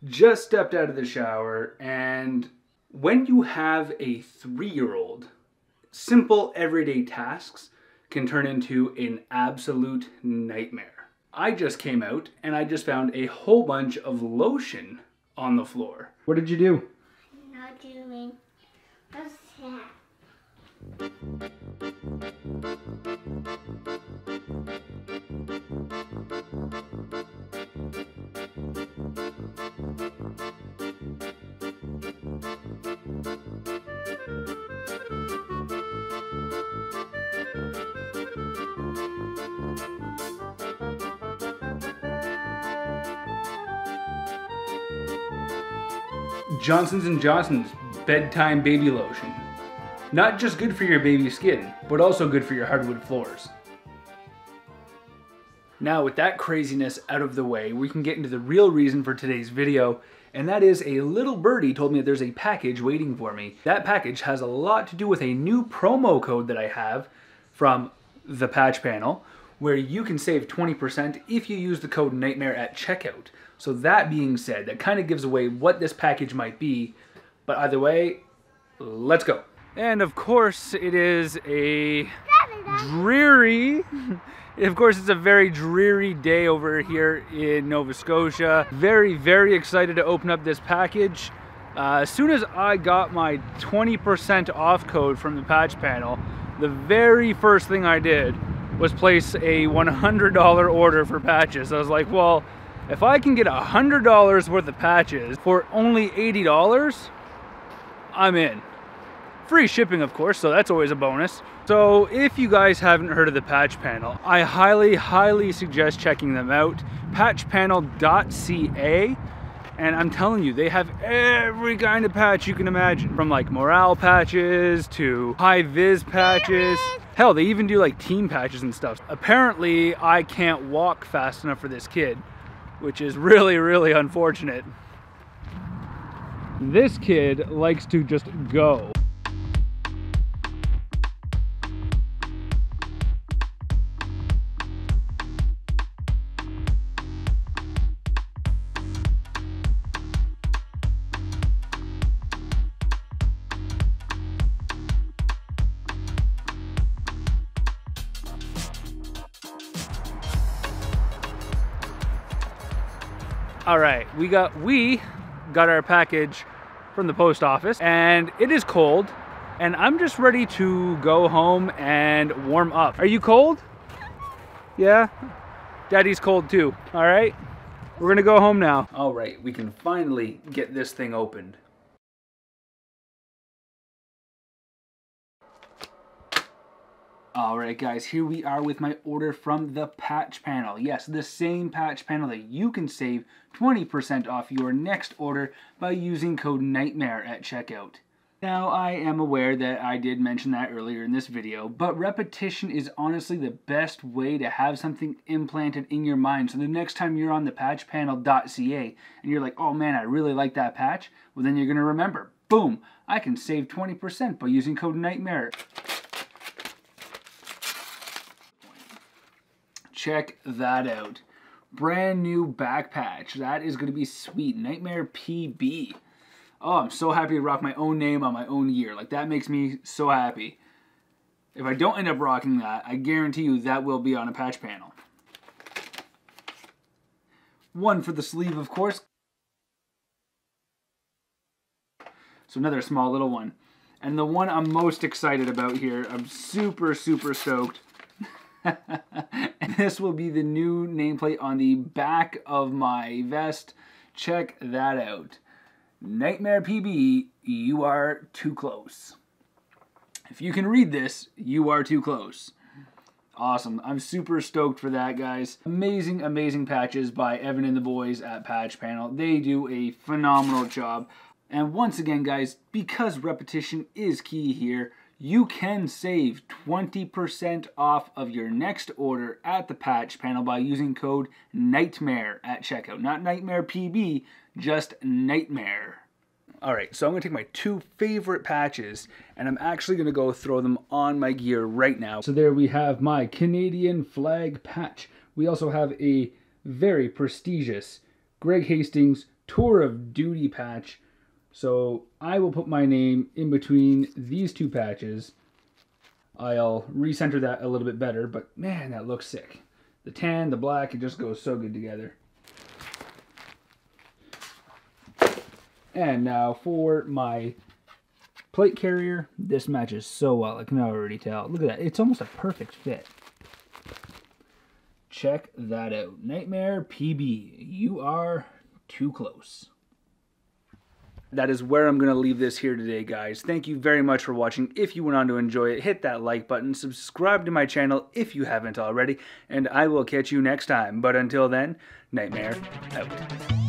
Just stepped out of the shower, and when you have a 3-year-old, simple everyday tasks can turn into an absolute nightmare. I just came out and I just found a whole bunch of lotion on the floor. What did you do? Not doing a snack. Johnson's & Johnson's bedtime baby lotion. Not just good for your baby's skin, but also good for your hardwood floors. Now with that craziness out of the way, we can get into the real reason for today's video, and that is a little birdie told me that there's a package waiting for me. That package has a lot to do with a new promo code that I have from the Patch Panel, where you can save 20% if you use the code NIGHTMARE at checkout. So that being said, that kind of gives away what this package might be, but either way, let's go. And of course it is a dreary, of course it's a very dreary day over here in Nova Scotia. Very, very excited to open up this package. As soon as I got my 20% off code from the Patch Panel, the very first thing I did was place a $100 order for patches. I was like, well, if I can get $100 worth of patches for only $80, I'm in. Free shipping, of course, so that's always a bonus. So if you guys haven't heard of the Patch Panel, I highly, highly suggest checking them out. Patchpanel.ca. And I'm telling you, they have every kind of patch you can imagine. From like morale patches to high-vis patches. Hell, they even do like team patches and stuff. Apparently, I can't walk fast enough for this kid, which is really, really unfortunate. This kid likes to just go. All right, we got our package from the post office, and it is cold, and I'm just ready to go home and warm up. Are you cold? Yeah? Daddy's cold too, all right? We're gonna go home now. All right, we can finally get this thing opened. Alright guys, here we are with my order from the Patch Panel. Yes, the same Patch Panel that you can save 20% off your next order by using code NIGHTMARE at checkout. Now, I am aware that I did mention that earlier in this video, but repetition is honestly the best way to have something implanted in your mind. So the next time you're on the patchpanel.ca and you're like, oh man, I really like that patch, well then you're going to remember, boom, I can save 20% by using code NIGHTMARE. Check that out. Brand new back patch. That is going to be sweet. Nightmare PB. Oh, I'm so happy to rock my own name on my own year. Like, that makes me so happy. If I don't end up rocking that, I guarantee you that will be on a Patch Panel. One for the sleeve, of course. So another small little one. And the one I'm most excited about here, I'm super, super stoked. And this will be the new nameplate on the back of my vest. Check that out. Nightmare PB, you are too close. If you can read this, you are too close. Awesome. I'm super stoked for that, guys. Amazing, amazing patches by Evan and the boys at Patch Panel. They do a phenomenal job. And once again, guys, because repetition is key here, you can save 20% off of your next order at the Patch Panel by using code NIGHTMARE at checkout. Not Nightmare PB, just NIGHTMARE. Alright, so I'm going to take my two favorite patches and I'm actually going to go throw them on my gear right now. So there we have my Canadian flag patch. We also have a very prestigious Greg Hastings Tour of Duty patch. So I will put my name in between these two patches. I'll recenter that a little bit better, but man, that looks sick. The tan, the black, it just goes so good together. And now for my plate carrier, this matches so well, I can already tell. Look at that, it's almost a perfect fit. Check that out. Nightmare PB, you are too close. That is where I'm going to leave this here today, guys. Thank you very much for watching. If you went on to enjoy it, hit that like button, subscribe to my channel if you haven't already, and I will catch you next time. But until then, Nightmare out.